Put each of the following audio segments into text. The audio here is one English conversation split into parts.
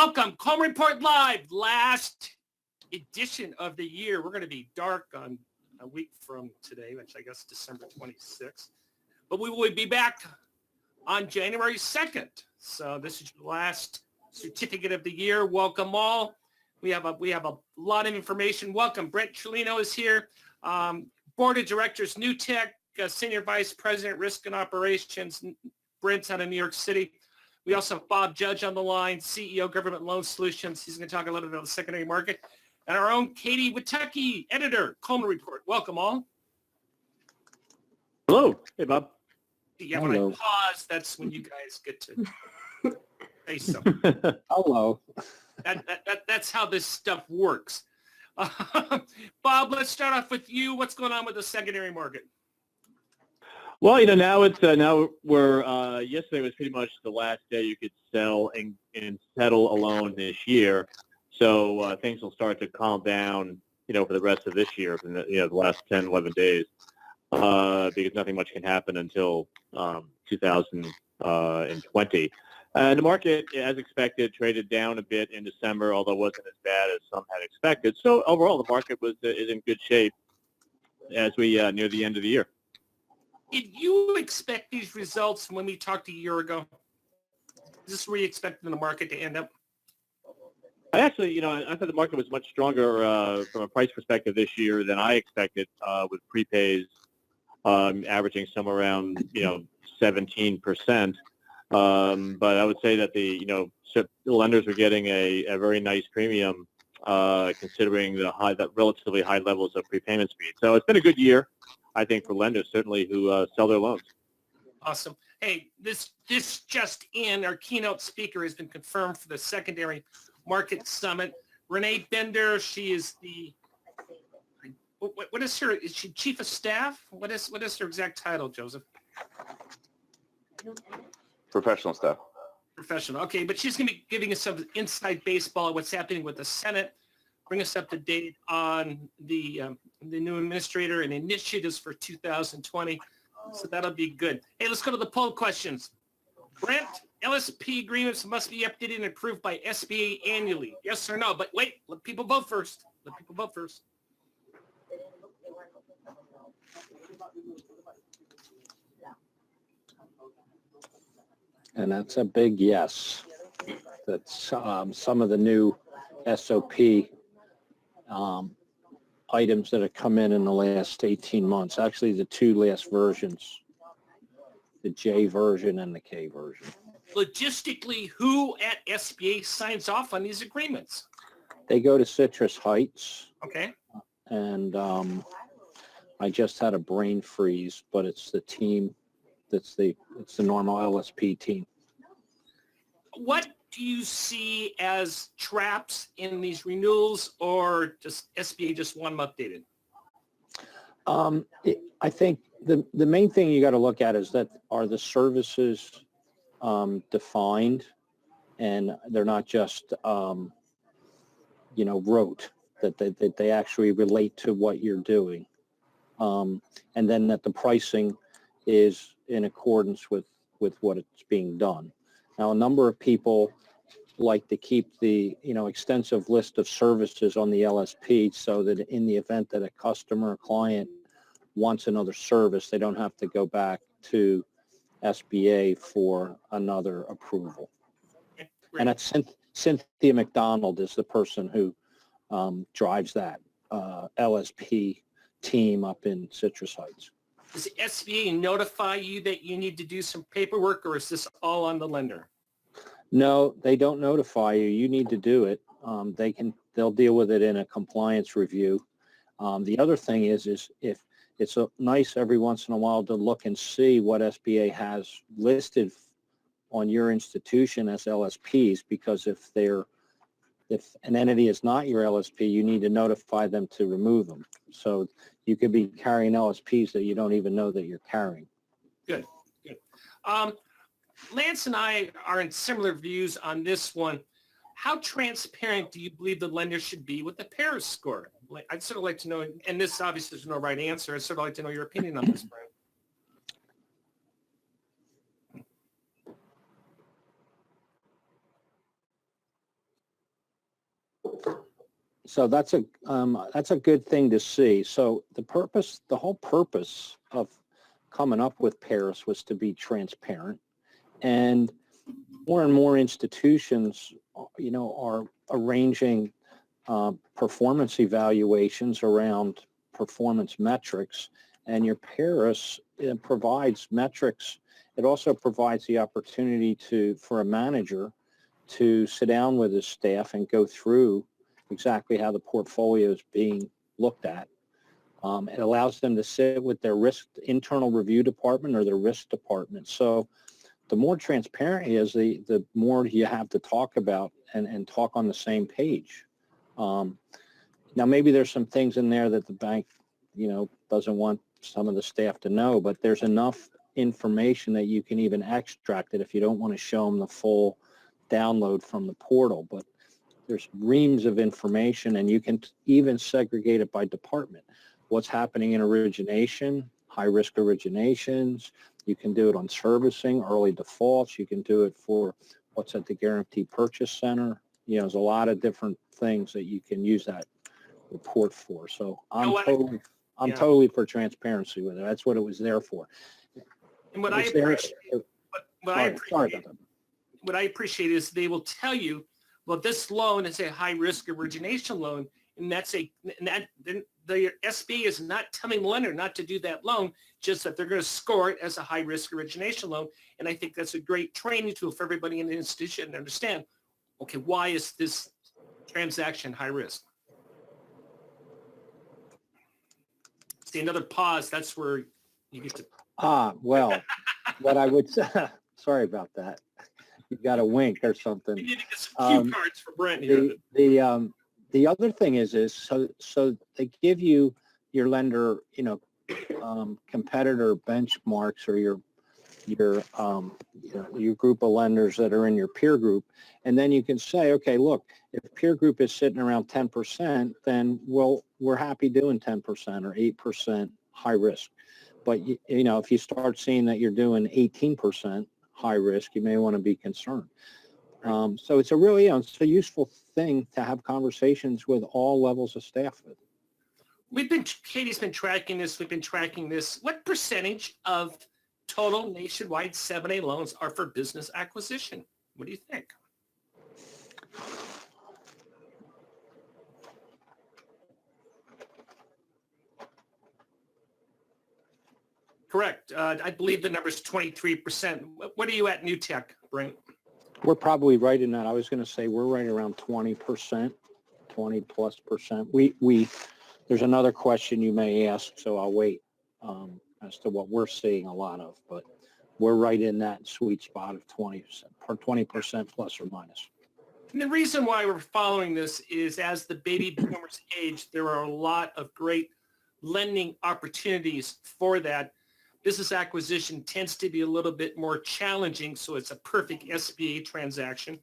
Welcome, Coleman Report Live, last edition of the year. We're going to be dark on a week from today, which I guess December 26th. But we will be back on January 2nd. So this is your last certificate of the year. Welcome all. We have a lot of information. Welcome. Brent Trulino is here. Board of Directors, New Tech, Senior Vice President, Risk and Operations. Brent's out of New York City. We also have Bob Judge on the line, CEO, Government Loan Solutions. He's going to talk a little bit about the secondary market. And our own Katie Witecki, editor, Coleman Report. Welcome all. Hello. Hey, Bob. Yeah, when I pause, that's when you guys get to say something. Hello. That's how this stuff works. Bob, let's start off with you. What's going on with the secondary market? Well, now it's we're yesterday was pretty much the last day you could sell and settle a loan this year. So things will start to calm down, for the rest of this year, for the last 10, 11 days, because nothing much can happen until 2020. And the market, as expected, traded down a bit in December, although it wasn't as bad as some had expected. So overall, the market is in good shape as we near the end of the year. Did you expect these results when we talked a year ago? Is this where you expected the market to end up? I actually, I thought the market was much stronger from a price perspective this year than I expected, with prepays averaging somewhere around, 17%. But I would say that the lenders are getting a very nice premium, considering the relatively high levels of prepayment speed. So it's been a good year, I think, for lenders, certainly, who sell their loans. Awesome. Hey, this just in, our keynote speaker has been confirmed for the Secondary Market Summit. Renee Bender, she is what is her, is she Chief of Staff? What is her exact title, Joseph? Professional staff. Professional. Okay, but she's going to be giving us some inside baseball on what's happening with the Senate, bring us up to date on the new administrator and initiatives for 2020. So that'll be good. Hey, let's go to the poll questions. Brent, LSP agreements must be updated and approved by SBA annually. Yes or no? But wait, let people vote first. And that's a big yes. That's some of the new SOP items that have come in the last 18 months. Actually, the two last versions, the J version and the K version. Logistically, who at SBA signs off on these agreements? They go to Citrus Heights. Okay. And I just had a brain freeze, but it's the team. It's the normal LSP team. What do you see as traps in these renewals, or just SBA just want them updated? I think the main thing you got to look at is that are the services defined, and they're not just rote, that they actually relate to what you're doing, and then that the pricing is in accordance with what it's being done. Now, a number of people like to keep the extensive list of services on the LSP so that in the event that a customer or client wants another service, they don't have to go back to SBA for another approval. And that's Cynthia McDonald is the person who drives that LSP team up in Citrus Heights. Does SBA notify you that you need to do some paperwork, or is this all on the lender? No, they don't notify you. You need to do it. They'll deal with it in a compliance review. The other thing is if it's nice every once in a while to look and see what SBA has listed on your institution as LSPs, because if an entity is not your LSP, you need to notify them to remove them. So you could be carrying LSPs that you don't even know that you're carrying. Good. Lance and I are in similar views on this one. How transparent do you believe the lender should be with the Paris score? I'd sort of like to know, and this obviously is no right answer. I'd sort of like to know your opinion on this, Brian. So that's a good thing to see. So the whole purpose of coming up with Paris was to be transparent, and more institutions, are arranging performance evaluations around performance metrics, and your Paris provides metrics. It also provides the opportunity for a manager to sit down with his staff and go through exactly how the portfolio is being looked at. It allows them to sit with their internal review department or their risk department. So the more transparent he is, the more you have to talk about and talk on the same page. Now, maybe there's some things in there that the bank, doesn't want some of the staff to know, but there's enough information that you can even extract it if you don't want to show them the full download from the portal. But there's reams of information, and you can even segregate it by department. What's happening in origination, high-risk originations. You can do it on servicing, early defaults. You can do it for what's at the guaranteed purchase center. There's a lot of different things that you can use that report for. So I'm totally for transparency with it. That's what it was there for. And what I appreciate is they will tell you, well, this loan is a high-risk origination loan, and the SBA is not telling the lender not to do that loan, just that they're going to score it as a high-risk origination loan. And I think that's a great training tool for everybody in the institution to understand, okay, why is this transaction high risk? See, another pause, that's where you get to... Well, what I would say, sorry about that. You got a wink or something. We need to get some cue cards for Brent here. The other thing is so they give you your lender, competitor benchmarks or your group of lenders that are in your peer group, and then you can say, okay, look, if peer group is sitting around 10%, then we're happy doing 10% or 8% high risk. But if you start seeing that you're doing 18% high risk, you may want to be concerned. So it's it's a useful thing to have conversations with all levels of staff with. Katie's been tracking this. We've been tracking this. What percentage of total nationwide 7A loans are for business acquisition? What do you think? Correct. I believe the number is 23%. What are you at New Tech, Brent? We're probably right in that. I was going to say we're right around 20%, 20+%. There's another question you may ask, so I'll wait as to what we're seeing a lot of, but we're right in that sweet spot of 20% plus or minus. And the reason why we're following this is as the baby boomers age, there are a lot of great lending opportunities for that. Business acquisition tends to be a little bit more challenging, so it's a perfect SBA transaction.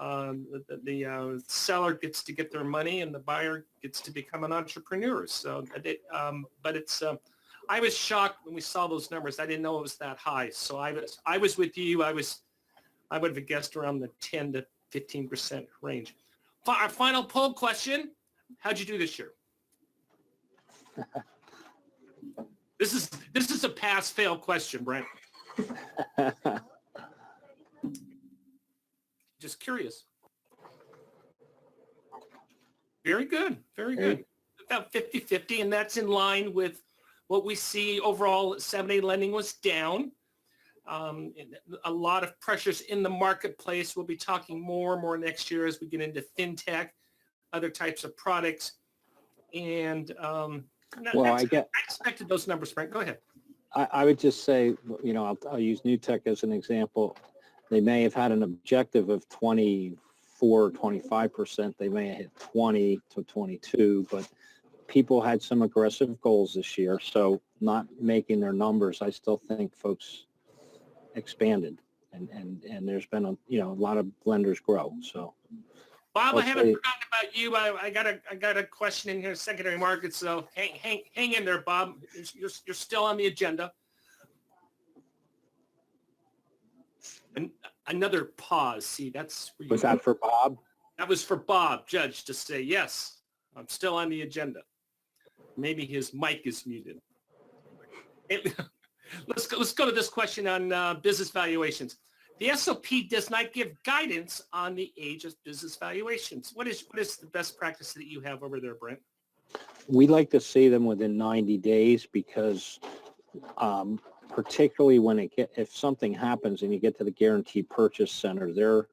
The seller gets to get their money, and the buyer gets to become an entrepreneur. So, I was shocked when we saw those numbers. I didn't know it was that high. So I was with you. I would have guessed around the 10 to 15% range. Our final poll question: how'd you do this year? This is a pass-fail question, Brent. Just curious. Very good. Very good. About 50-50, and that's in line with what we see overall. 7A lending was down. A lot of pressures in the marketplace. We'll be talking more and more next year as we get into fintech, other types of products. And I expected those numbers, Frank. Go ahead. I would just say, I'll use New Tech as an example. They may have had an objective of 24, 25%. They may have hit 20 to 22, but people had some aggressive goals this year. So not making their numbers, I still think folks expanded, and there's been a lot of lenders grow. So Bob, I haven't forgotten about you. I got a question in here, secondary market. So hang in there, Bob. You're still on the agenda. And another pause. See, that's where was that for Bob? That was for Bob, Judge, to say yes. I'm still on the agenda. Maybe his mic is muted. Let's go to this question on business valuations. The SOP does not give guidance on the age of business valuations. What is the best practice that you have over there, Brent? We like to see them within 90 days because particularly when if something happens and you get to the guaranteed purchase center, they're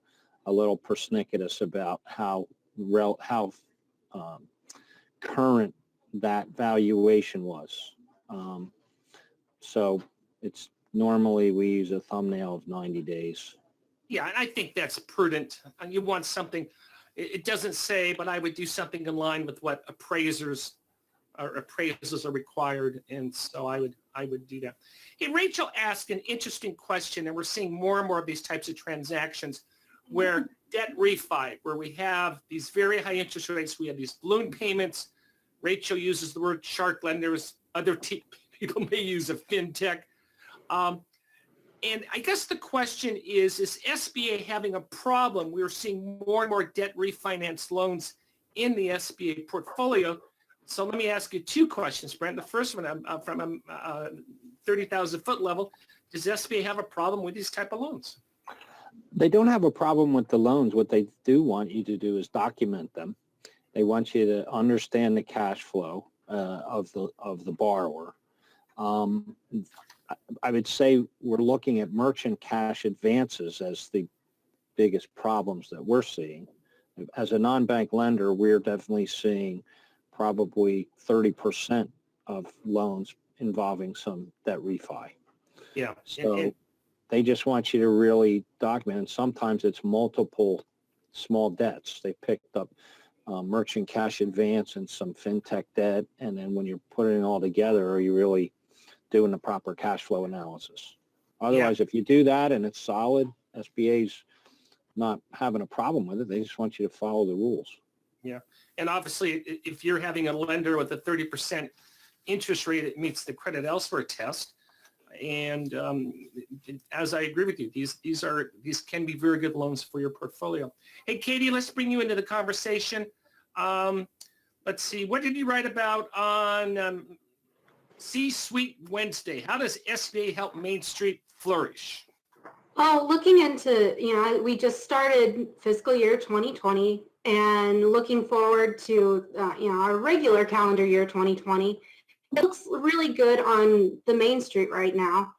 a little persnicketous about how current that valuation was. So it's normally we use a thumbnail of 90 days. Yeah, and I think that's prudent. And you want something, it doesn't say, but I would do something in line with what appraisals are required. And so I would do that. Hey, Rachel asked an interesting question, and we're seeing more and more of these types of transactions where debt refi, where we have these very high interest rates, we have these balloon payments. Rachel uses the word shark lenders. Other people may use a fintech. And I guess the question is SBA having a problem? We're seeing more and more debt refinance loans in the SBA portfolio. So let me ask you two questions, Brent. The first one, from a 30,000 foot level, does SBA have a problem with these type of loans? They don't have a problem with the loans. What they do want you to do is document them. They want you to understand the cash flow of the borrower. I would say we're looking at merchant cash advances as the biggest problems that we're seeing. As a non-bank lender, we're definitely seeing probably 30% of loans involving some debt refi. Yeah. So they just want you to really document, and sometimes it's multiple small debts. They picked up merchant cash advance and some fintech debt, and then when you're putting it all together, are you really doing the proper cash flow analysis? Otherwise, if you do that and it's solid, SBA's not having a problem with it. They just want you to follow the rules. Yeah. And obviously, if you're having a lender with a 30% interest rate, it meets the credit elsewhere test. And as I agree with you, these can be very good loans for your portfolio. Hey, Katie, let's bring you into the conversation. Let's see. What did you write about on CSuite Wednesday? How does SBA help Main Street flourish? Well, looking into, we just started fiscal year 2020 and looking forward to, our regular calendar year 2020. It looks really good on the Main Street right now.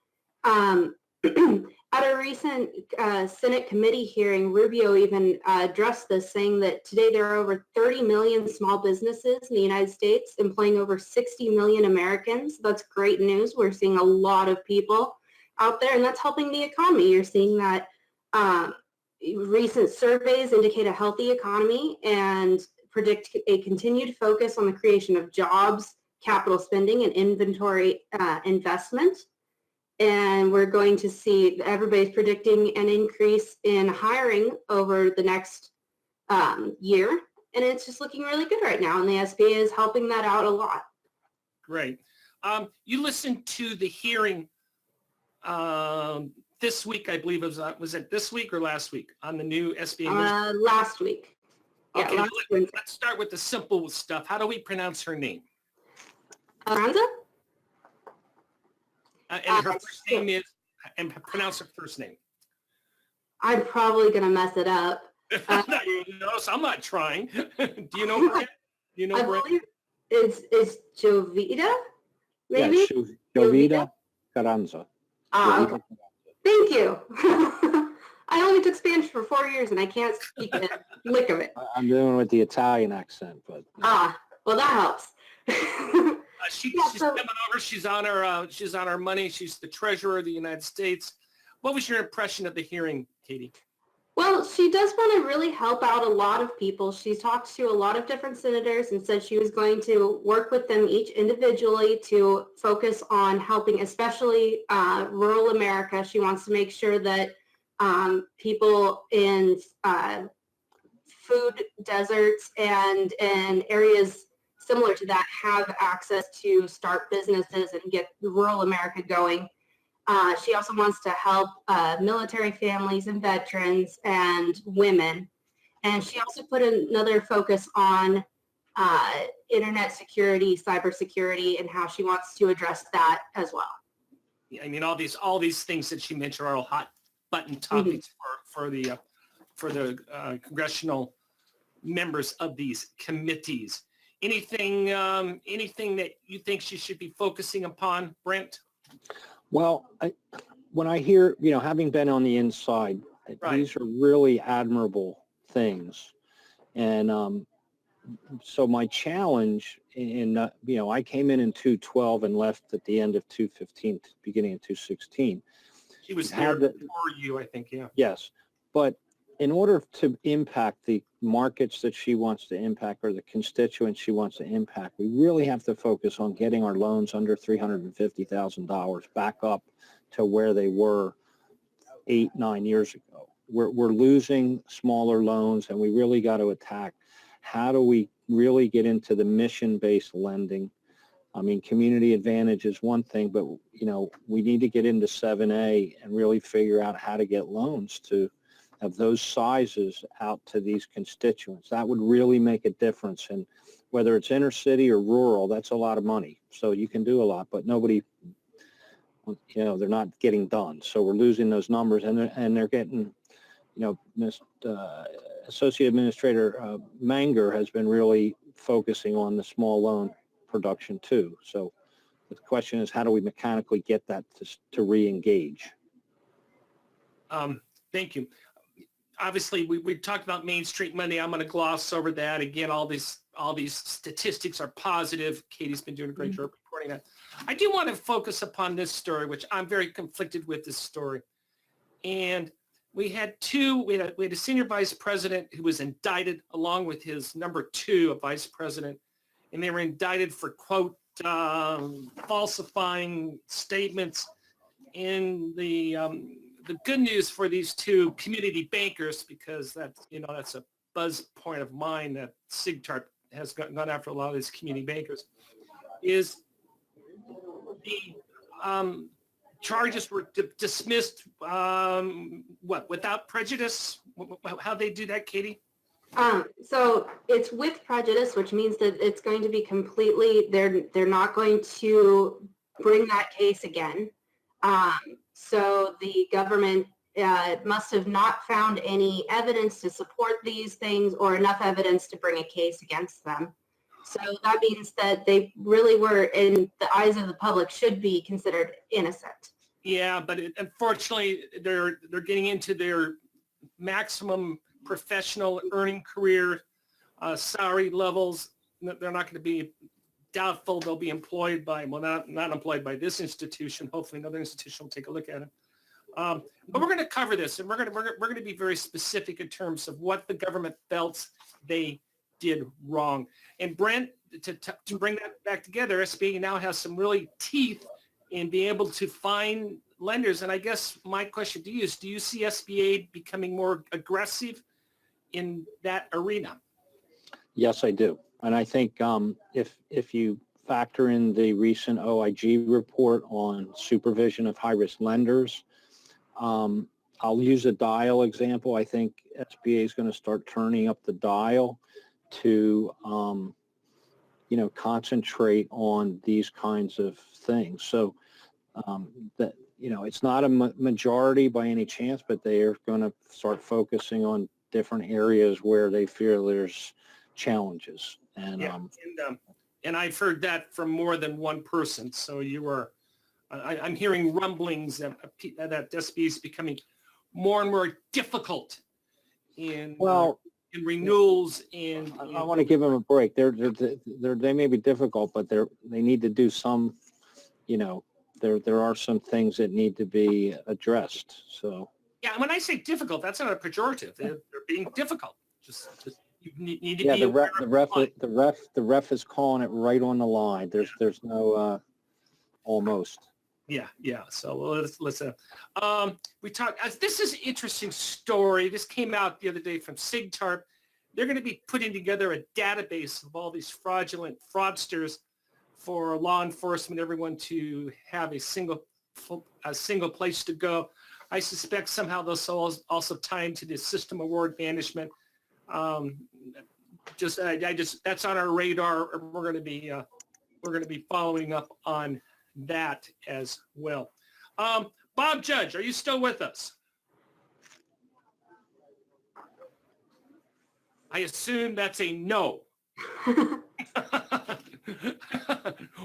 At a recent Senate committee hearing, Rubio even addressed this, saying that today there are over 30 million small businesses in the United States employing over 60 million Americans. That's great news. We're seeing a lot of people out there, and that's helping the economy. You're seeing that recent surveys indicate a healthy economy and predict a continued focus on the creation of jobs, capital spending, and inventory investment. And we're going to see, everybody's predicting an increase in hiring over the next year. And it's just looking really good right now. And the SBA is helping that out a lot. Great. You listened to the hearing this week, I believe. Was it this week or last week on the new SBA? Last week. Yeah, okay, let's start with the simple stuff. How do we pronounce her name? Aranza? And her first name is, and pronounce her first name. I'm probably going to mess it up. Notice I'm not trying. Do you know Brent? Do you know I Brent? believe it's Jovita, maybe? Yeah, Jovita Carranza. Okay. Thank you. I only took Spanish for 4 years and I can't speak a lick of it. I'm doing it with the Italian accent, but. Well, that helps. She's coming over. She's on our money. She's the treasurer of the United States. What was your impression of the hearing, Katie? Well, she does want to really help out a lot of people. She's talked to a lot of different senators and said she was going to work with them each individually to focus on helping, especially rural America. She wants to make sure that people in food deserts and in areas similar to that have access to start businesses and get rural America going. She also wants to help military families and veterans and women. And she also put another focus on internet security, cybersecurity, and how she wants to address that as well. I mean, all these things that she mentioned are all hot button topics for the congressional members of these committees. Anything that you think she should be focusing upon, Brent? Well, when I hear, having been on the inside, Right. these are really admirable things. And so my challenge I came in 212 and left at the end of 215, beginning of 216. She was there before you, I think, yeah. Yes, but in order to impact the markets that she wants to impact or the constituents she wants to impact, we really have to focus on getting our loans under $350,000 back up to where they were 8-9 years ago. We're losing smaller loans, and we really got to attack how do we really get into the mission-based lending. I mean, community advantage is one thing, but we need to get into 7A and really figure out how to get loans to of those sizes out to these constituents. That would really make a difference. And whether it's inner city or rural, that's a lot of money. So you can do a lot, but nobody, they're not getting done. So we're losing those numbers, and they're getting, Associate Administrator Manger has been really focusing on the small loan production too. So the question is, how do we mechanically get that to re-engage? Thank you. Obviously, we talked about Main Street Money. I'm going to gloss over that. Again, all these statistics are positive. Katie's been doing a great job reporting that. I do want to focus upon this story, which I'm very conflicted with this story. And we had a senior vice president who was indicted along with his number two, a vice president, and they were indicted for, quote, falsifying statements. In the good news for these two community bankers, because that's a buzz point of mine that SIGTARP has gone after a lot of these community bankers, is the charges were dismissed, without prejudice? How they do that, Katie? So it's with prejudice, which means that it's going to be completely, they're not going to bring that case again. So the government must have not found any evidence to support these things or enough evidence to bring a case against them. So that means that they really were, in the eyes of the public, should be considered innocent. Yeah, but unfortunately, they're getting into their maximum professional earning career salary levels. They're not going to be doubtful they'll be employed by, not employed by this institution. Hopefully another institution will take a look at it. But we're going to cover this, and we're going to be very specific in terms of what the government felt they did wrong. And Brent, to bring that back together, SBA now has some really teeth in being able to find lenders. And I guess my question to you is, do you see SBA becoming more aggressive in that arena? Yes, I do. And I think if you factor in the recent OIG report on supervision of high-risk lenders, I'll use a dial example. I think SBA is going to start turning up the dial to, concentrate on these kinds of things. So that, it's not a majority by any chance, but they are going to start focusing on different areas where they fear there's challenges. And yeah, and I've heard that from more than one person. So I'm hearing rumblings that SBA is becoming more and more difficult in renewals. And I want to give them a break. They may be difficult, but they need to do some. There are some things that need to be addressed. So yeah, when I say difficult, that's not a pejorative. They're being difficult. Just you need to be the ref is calling it right on the line. There's no almost. Yeah. So let's we talked. This is an interesting story. This came out the other day from SIGTARP. They're going to be putting together a database of all these fraudulent fraudsters for law enforcement, everyone to have a single place to go. I suspect somehow those also tie into the system award management. that's on our radar. We're going to be following up on that as well. Bob Judge, are you still with us? I assume that's a no.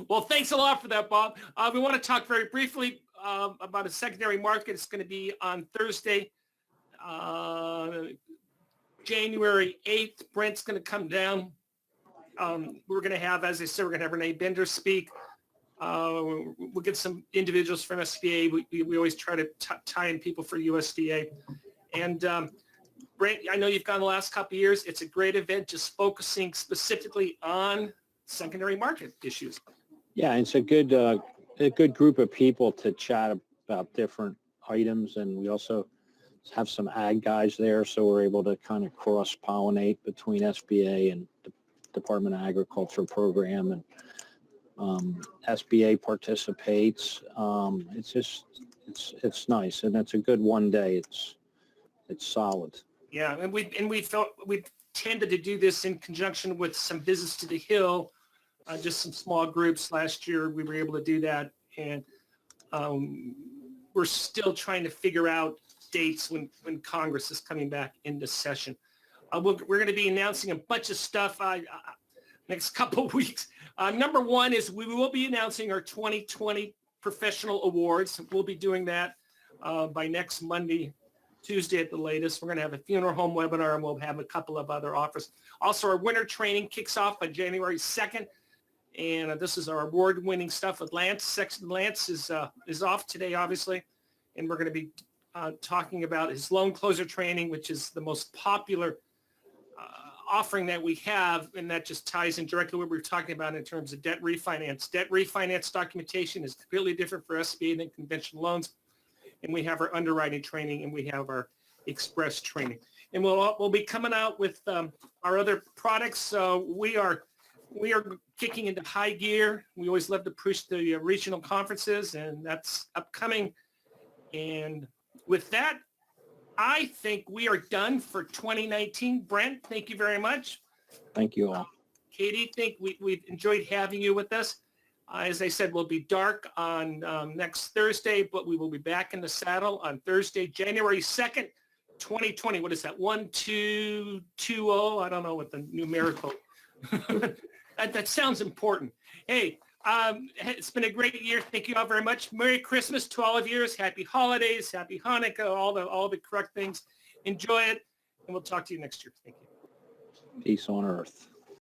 Well, thanks a lot for that, Bob. We want to talk very briefly about a secondary market. It's going to be on Thursday, January 8th. Brent's going to come down. We're going to have, as I said, we're going to have Renee Bender speak. We'll get some individuals from SBA. We always try to tie in people for USDA. And Brent, I know you've gone the last couple of years. It's a great event, just focusing specifically on secondary market issues. Yeah, it's a good group of people to chat about different items, and we also have some ag guys there, so we're able to kind of cross-pollinate between SBA and the Department of Agriculture program, and SBA participates. It's nice, and it's a good one day. It's solid. Yeah, and we felt we tended to do this in conjunction with some Business to the Hill, just some small groups. Last year we were able to do that, and we're still trying to figure out dates when Congress is coming back into session. We're going to be announcing a bunch of stuff next couple of weeks. Number one is we will be announcing our 2020 professional awards. We'll be doing that by next Monday, Tuesday at the latest. We're going to have a funeral home webinar, and we'll have a couple of other offers. Also, our winter training kicks off on January 2nd. And this is our award-winning stuff with Lance. Sexton Lance is off today, obviously. And we're going to be talking about his loan closer training, which is the most popular offering that we have. And that just ties in directly what we were talking about in terms of debt refinance. Debt refinance documentation is completely different for SBA than conventional loans. And we have our underwriting training, and we have our express training. And we'll be coming out with our other products. So we are kicking into high gear. We always love to push the regional conferences, and that's upcoming. And with that, I think we are done for 2019. Brent, thank you very much. Thank you all. Katie, we've enjoyed having you with us. As I said, we'll be dark on next Thursday, but we will be back in the saddle on Thursday, January 2nd, 2020. What is that? 1220? I don't know what the numerical. That sounds important. Hey, it's been a great year. Thank you all very much. Merry Christmas to all of you. Happy holidays, happy Hanukkah, all the correct things. Enjoy it, and we'll talk to you next year. Thank you. Peace on earth.